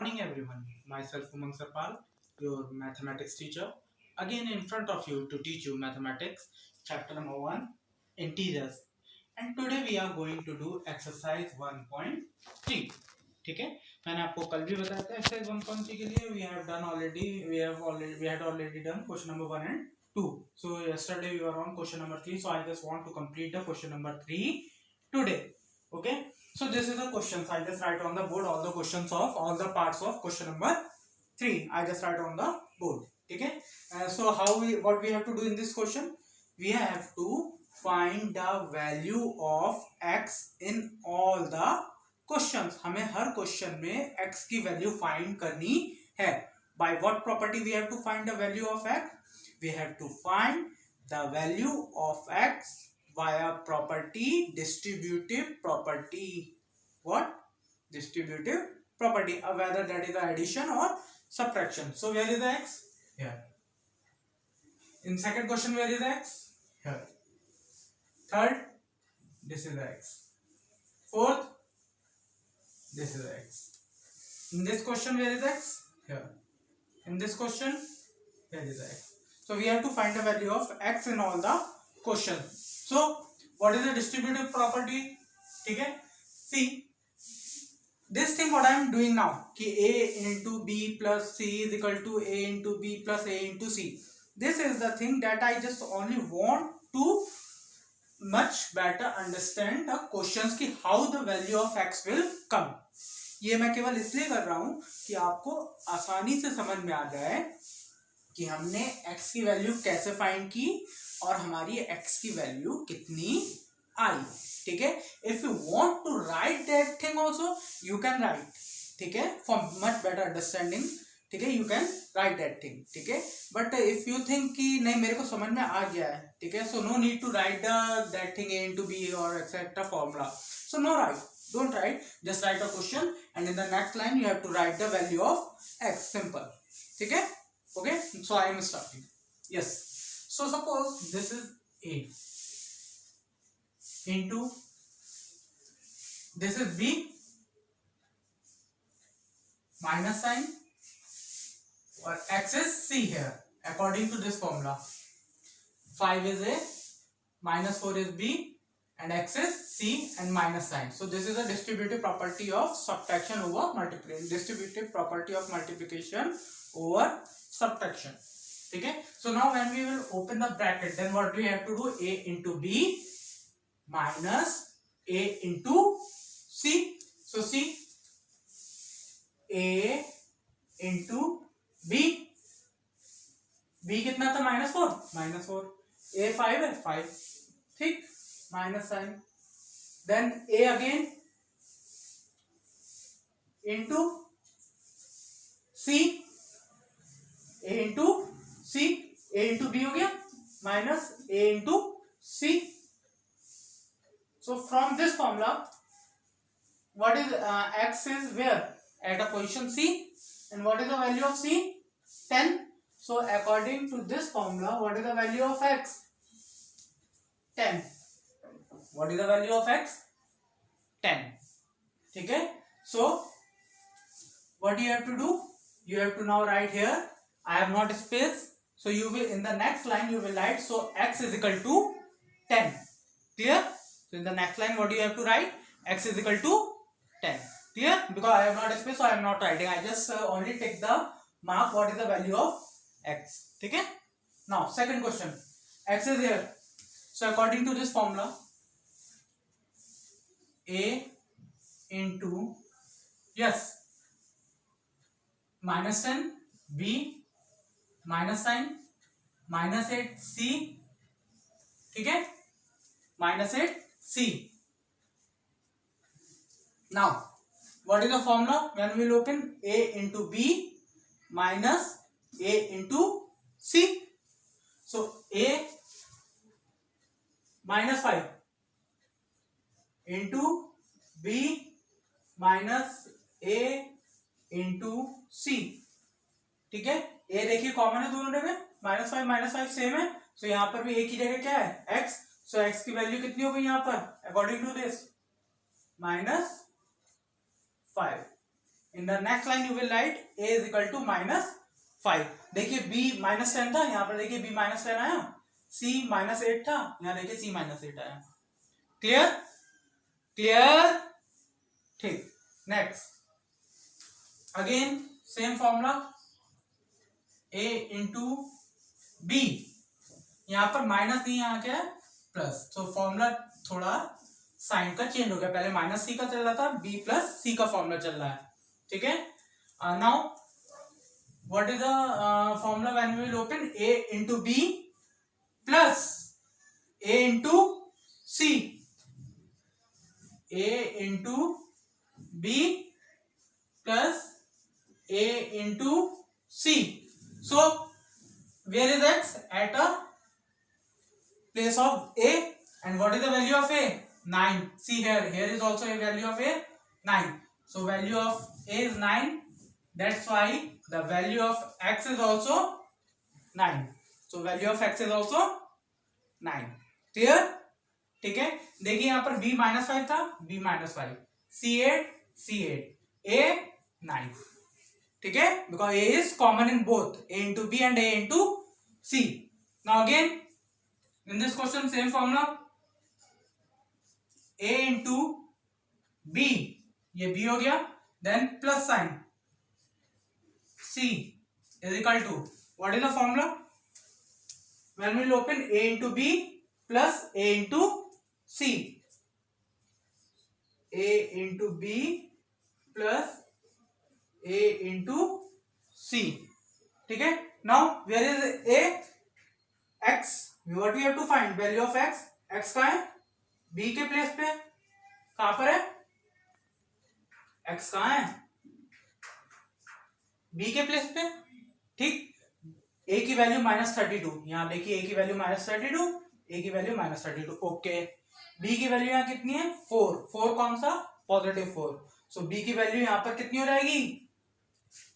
morning everyone. Myself Umang Sarpal, your mathematics teacher, again in front of you to teach you mathematics, chapter number 1, integers. And today we are going to do exercise 1.3. ठीक है, मैंने आपको कल भी बताया था exercise 1.3 के लिए we had already done question number 1 and 2. So yesterday we were on question number 3. So I just want to complete the question number 3 today. Okay. So this is the questions. I just write on the board all the questions of all the parts of question number 3. I just write on the board. Okay. So what we have to do in this question? We have to find the value of x in all the questions. हमें हर question में x की value find करनी है. By what property we have to find the value of x? We have to find the value of x via property distributive property. What? Distributive property. Whether that is the addition or subtraction. So where is the x? Here. In second question, where is the x? Here. Third, this is the x. Fourth, this is the x. In this question, where is x? Here. In this question, here is the x. So we have to find the value of x in all the questions. So what is the distributive property? Okay. See this thing what I am doing now कि a into b plus c is equal to a into b plus a into c. This is the thing that I just only want to much better understand the questions कि how the value of x will come. ये मैं केवल इसलिए कर रहा हूँ कि आपको आसानी से समझ में आ जाए कि हमने x की वैल्यू कैसे फाइंड की और हमारी x की वैल्यू कितनी आई. ठीक है. If you want to write that thing also you can write. ठीक है. For much better understanding. ठीक है. You can write that thing. ठीक है. बट इफ यू थिंक कि नहीं मेरे को समझ में आ गया है. ठीक है. So no need to write that thing a into b और etcetera formula. So no write. Don't write. Just write a question and in the next line you have to write the value of x. Simple. ठीक है. Okay. So I am starting. Yes. So suppose this is a into this is b minus sign or x is c here according to this formula. 5 is a, minus 4 is b and x is c and minus sign. So this is a distributive property of subtraction over multiplication. Distributive property of multiplication over subtraction. Okay. So now when we will open the bracket, then what we have to do? A into b minus a into c. So see a into b. b कितना था? -4. -4. a 5 है. 5. ठीक. Minus sign. Then a again into c. a into c. a into b हो गया minus a into c. So from this formula what is x is where? At a position c. And what is the value of c? 10. So according to this formula what is the value of x? 10. What is the value of x? 10. ठीक है. So what you have to do? You have to now write here. I have not space. So you will in the next line you will write. So x is equal to 10. Clear? So in the next line what do you have to write? X is equal to 10. Clear? Because I have not space, so I am not writing. I just only take the mark. What is the value of x? ठीक है. Now second question. X is here. So according to this formula. A into yes minus 10 b minus sign minus 8 c. ठीक है. minus 8 c. Now what is the formula when we will open? A into b minus a into c. So a minus 5 into b minus a into c. ठीक है. a देखिए common है दोनों जगह. -5 same है. सो यहाँ पर भी a की जगह क्या है? x. सो x की वैल्यू कितनी हो गई यहाँ पर according to this? -5. In the next line you will write a is equal to -5। देखिए b -10 था, यहाँ पर देखिए b -10 आया, c -8 था, यहाँ देखिए c -8 आया। क्लियर? क्लियर? ठीक। Next again same formula, a into b, यहाँ पर माइनस नहीं, यहाँ क्या है प्लस, तो फॉर्मूला थोड़ा साइन का चेंज हो गया, पहले -c का चल रहा था, b + c का फॉर्मूला चल रहा है। ठीक है, now what is the formula when we will open a into b plus a into c, a into b plus a into c। So where is x? At a place of a, and what is the value of a? 9. See here is also a value of a 9. So value of a is 9. That's why the value of x is also 9. So value of x is also 9. Clear? ठीक है, देखिए यहाँ पर b -5 था, b -5, c8 a 9। ठीक है, because a is common in both a into b and a into c. Now again in this question same formula, a into b, ये b हो गया, then plus sign c is equal to, what is the formula when we will open a into b plus a into c, a into b plus a into c। ठीक है, now where is a? x, what we have to find value of x, x का है b के place पे, कहां पर है x, कहां है b के प्लेस पे। ठीक, a की वैल्यू -32, यहां देखिए a की वैल्यू -32, a की वैल्यू -32। ओके, b की वैल्यू यहां कितनी है 4 कौन सा +4, सो b की वैल्यू यहां पर कितनी हो जाएगी,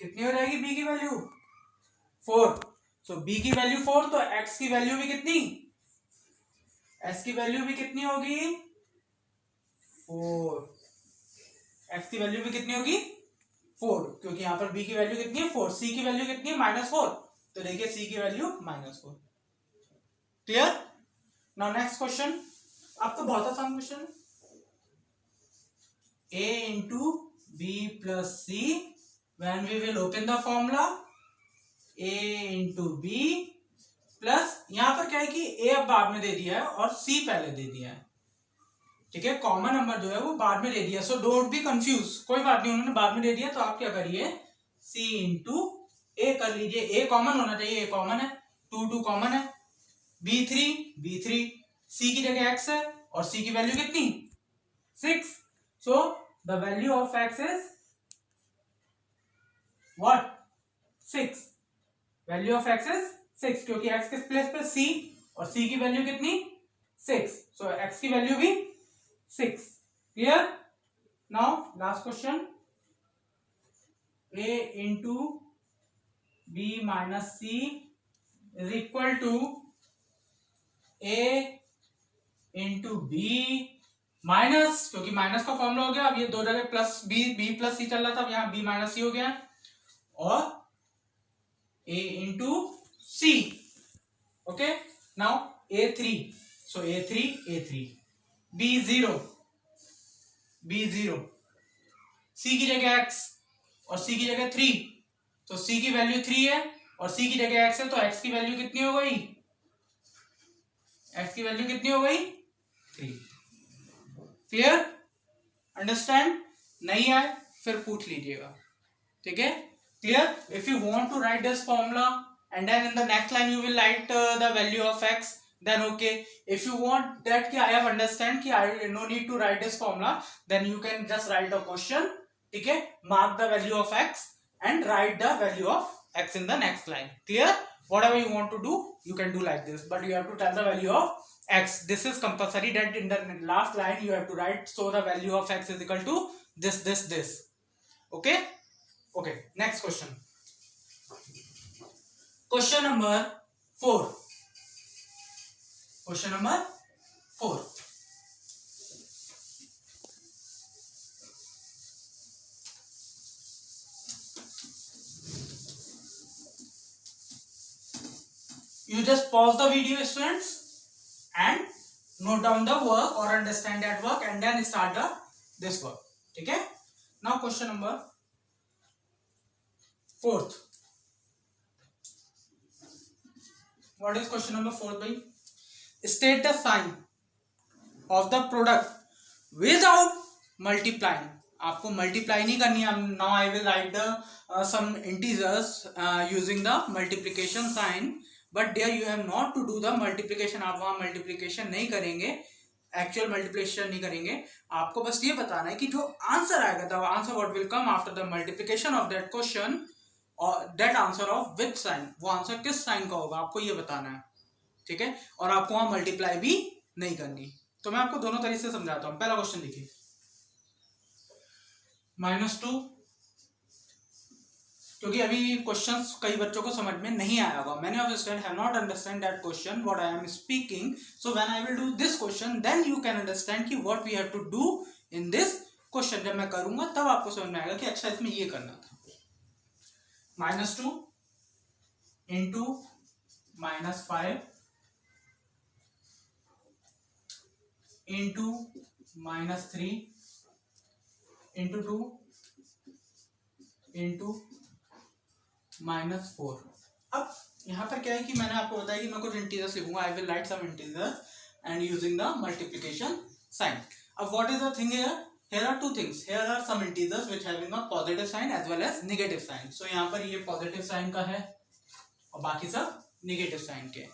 कितनी हो जाएगी b की वैल्यू 4। सो b की वैल्यू 4, तो x की वैल्यू भी कितनी, x की वैल्यू भी कितनी होगी 4, x की वैल्यू भी कितनी होगी 4, क्योंकि यहां पर b की वैल्यू कितनी है 4, c की वैल्यू कितनी है -4, तो देखिए c की value -4। Clear? Now next question, अब तो बहुत आसान question, a into b plus c, when we will open the formula a into b plus, यहां पर क्या है कि a अब बाद में दे दिया है और c पहले दे दिया है। ठीक है, कॉमन नंबर जो है वो बाद में दे दिया, सो डोंट बी कंफ्यूज, कोई बात नहीं, उन्होंने बाद में दे दिया, तो आप क्या करिए c इंटू a कर लीजिए, a कॉमन होना चाहिए, a कॉमन है, 2 कॉमन है, b3 c की जगह x है और c की वैल्यू कितनी 6, so the value of x is what 6, value of x is 6, क्योंकि x किस प्लेस पे c, और c की वैल्यू कितनी 6, सो x की वैल्यू भी 6। Clear? Now last question, a into b minus c is equal to a into b minus, क्योंकि minus का फॉर्मूला हो गया, अब ये दो जगह प्लस b प्लस c चल रहा था, अब यहाँ b माइनस c हो गया, और a into c। Okay, now a3, so a3 b0 c की जगह x और c की जगह 3, तो c की वैल्यू 3 है और c की जगह x है, तो x की वैल्यू कितनी हो गई, x की वैल्यू कितनी हो गई 3। क्लियर? अंडरस्टैंड? नहीं आए फिर पूछ लीजिएगा। ठीक है, clear? If you want to write this formula and then in the next line you will write the value of x, then okay. If you want that ki I have understand ki I no need to write this formula, then you can just write a question, ठीक है, mark the value of x and write the value of x in the next line. Clear? Whatever you want to do you can do like this, but you have to tell the value of x. This is compulsory that in the last line you have to write, so the value of x is equal to this. Okay, next question. Question number 4. Question number 4. You just pause the video, students, and note down the work or understand that work and then start this work. ठीक है? Now question number 4th. What is question number 4th, bhai? State the sign of the product without multiplying. आपको multiply नहीं करनी है. Now I will write the some integers using the multiplication sign, but there you have not to do the multiplication. आप वहाँ multiplication नहीं करेंगे, actual multiplication नहीं करेंगे. आपको बस ये बताना है कि जो आंसर आएगा, the answer what will come after the multiplication of that question और that answer of which sign, वो आंसर किस साइन का होगा आपको ये बताना है. ठीक है? और आपको वहां मल्टीप्लाई भी नहीं करनी. तो मैं आपको दोनों तरीके से समझाता हूं. पहला क्वेश्चन देखिए, -2, क्योंकि अभी क्वेश्चंस कई बच्चों को समझ में नहीं आया होगा. Many of student have not understand that question what I am speaking. So when I will do this question then you can understand कि what we have to do in this question. जब मैं करूंगा तब आपको समझ में आएगा कि अच्छा इसमें ये करना था. -2 इंटू -5 इंटू -3 इंटू 2 इंटू -4. अब यहां पर क्या है कि मैंने आपको बताया कि मैं कुछ इंटीजर्स लिखूंगा. I will write some integers and using the multiplication sign. अब what is the thing here? Here are two things. Here are some integers which having a positive sign as well as negative sign. So यहाँ पर ये positive sign का है और बाकी सब negative sign के.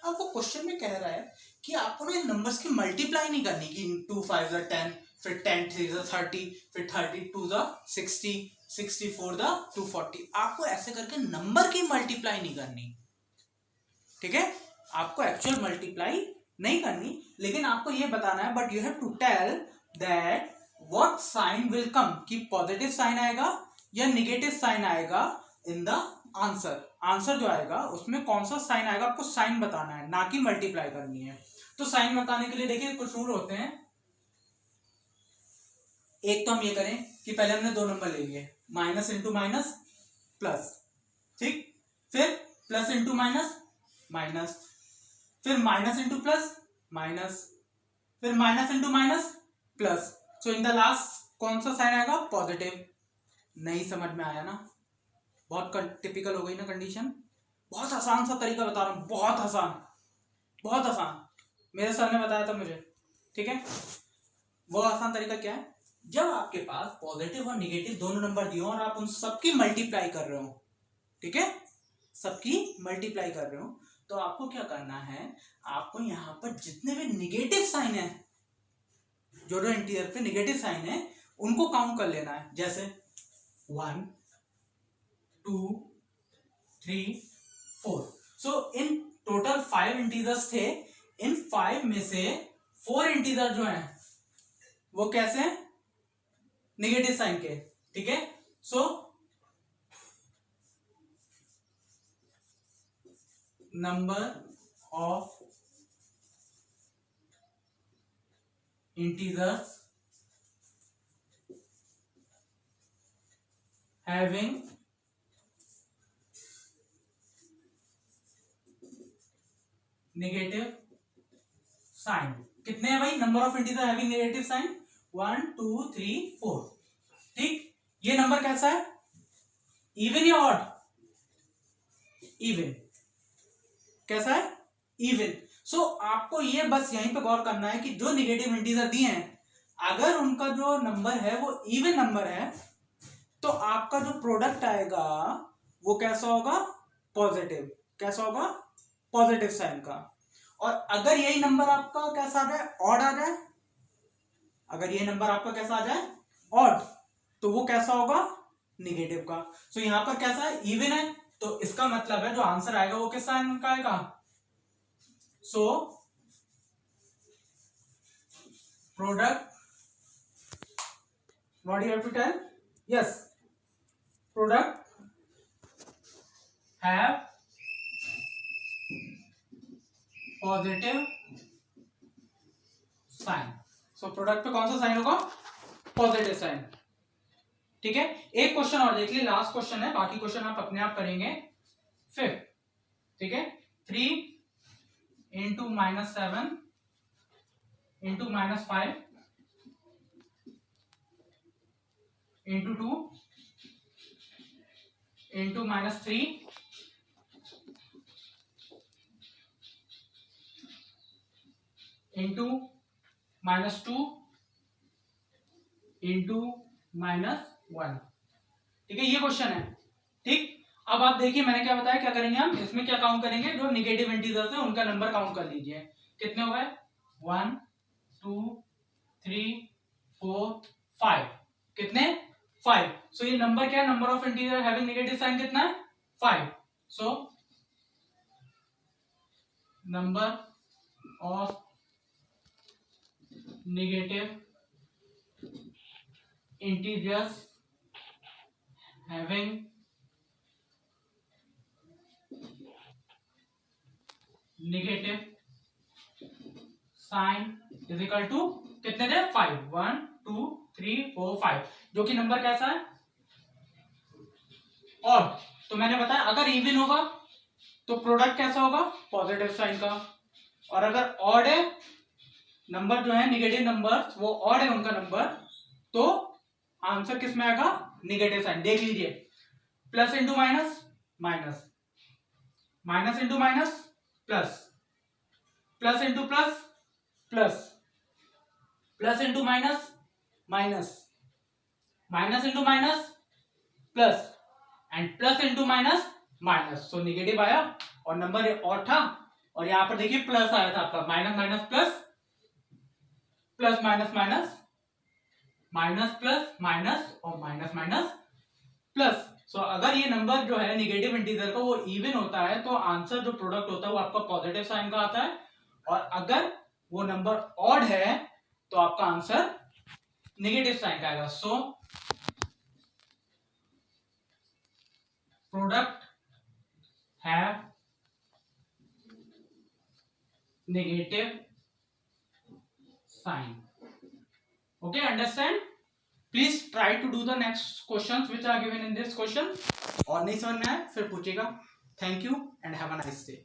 अब वो क्वेश्चन में कह रहा है कि आपको ना इन नंबर्स की मल्टीप्लाई नहीं करनी कि 2 5 10, फिर 10 3 30, फिर 32 60, 64 240. आपको ऐसे करके नंबर की मल्टीप्लाई नहीं करनी. ठीक है? आपको एक्चुअल मल्टीप्लाई नहीं करनी, लेकिन आपको ये बताना है but you have to tell that what sign will come, कि पॉजिटिव साइन आएगा या निगेटिव साइन आएगा इन द आंसर. आंसर जो आएगा उसमें कौन सा साइन आएगा आपको साइन बताना है, ना कि मल्टीप्लाई करनी है. तो साइन बताने के लिए देखिए कुछ रूल होते हैं. एक तो हम ये करें कि पहले हमने दो नंबर ले लिए, माइनस इंटू माइनस प्लस. ठीक? फिर प्लस इंटू माइनस माइनस, फिर माइनस इंटू प्लस माइनस, फिर minus into minus plus. So in the last कौन सा साइन आएगा? पॉजिटिव. नहीं समझ में आया ना? बहुत टिपिकल हो गई ना कंडीशन. बहुत आसान सा तरीका बता रहा हूं, बहुत आसान, बहुत आसान. मेरे सर ने बताया था मुझे. ठीक है? वो आसान तरीका क्या है? जब आपके पास पॉजिटिव और निगेटिव दोनों नंबर दिए और आप उन सबकी मल्टीप्लाई कर रहे हो. ठीक है? सबकी मल्टीप्लाई कर रहे हो तो आपको क्या करना है, आपको यहां पर जितने भी निगेटिव साइन है, जो इंटीजर पे निगेटिव साइन है, उनको काउंट कर लेना है. जैसे 1 2 3 4. सो इन टोटल 5 इंटीजर्स थे. इन 5 में से 4 इंटीजर जो हैं वो कैसे हैं? निगेटिव साइन के. ठीक है? So number of integers having negative sign. कितने हैं भाई? Number of integer having negative sign 1 2 3 4. ठीक? ये नंबर कैसा है? इवन या ऑड? इवन. कैसा है? इवन. सो आपको ये बस यहीं पे गौर करना है कि जो निगेटिव इंटीजर दिए हैं, अगर उनका जो नंबर है वो इवन नंबर है तो आपका जो प्रोडक्ट आएगा वो कैसा होगा? पॉजिटिव. कैसा होगा? पॉजिटिव साइन का. और अगर यही नंबर आपका कैसा आ जाए? ऑड आ जाए. अगर ये नंबर आपका कैसा आ जाए? ऑड, तो वो कैसा होगा? निगेटिव का. सो यहां पर कैसा है? इवन है. तो इसका मतलब है जो आंसर आएगा वो किस साइन का आएगा? So product, what you have to tell? Yes, product have positive sign. So product पे कौन सा साइन होगा? Positive sign. ठीक है? एक क्वेश्चन और देख लिए, लास्ट क्वेश्चन है, बाकी क्वेश्चन आप अपने आप करेंगे. 5th. ठीक है? 3 into -7 into -5 into 2 into -3 into -2 into -1। ठीक है, ये क्वेश्चन है। ठीक, अब आप देखिए मैंने क्या बताया, क्या करेंगे हम इसमें, क्या काउंट करेंगे, जो निगेटिव इंटीजर्स है उनका नंबर काउंट कर लीजिए। कितने हो गए, 1 2 3 4 5, कितने 5। सो ये नंबर क्या है, number of integer having negative sign कितना है 5। So number of negative integers having negative sign is equal to कितने थे 5, 1 2 3 4 5, जो कि नंबर कैसा है ऑड। तो मैंने बताया अगर इवन होगा तो प्रोडक्ट कैसा होगा, पॉजिटिव साइन का, और अगर ऑड है नंबर जो है नेगेटिव नंबर वो ऑड है उनका नंबर, तो आंसर किस में आएगा, नेगेटिव साइन। देख लीजिए, plus into minus minus, minus into minus plus, plus into plus plus, plus into minus minus, minus into minus plus, and plus into minus minus. So negative आया और number odd था, और यहां पर देखिए plus आया था आपका, minus minus plus, plus minus minus, minus plus minus, और माइनस माइनस प्लस। सो अगर ये नंबर जो है नेगेटिव इंटीजर का वो इवन होता है तो आंसर जो प्रोडक्ट होता है वो आपका पॉजिटिव साइन का आता है, और अगर वो नंबर ऑड है तो आपका आंसर नेगेटिव साइन का आएगा। So product have negative sign. Okay, understand? Please try to do the next questions which are given in this question. और नहीं समझ में आए फिर पूछेगा। Thank you and have a nice day.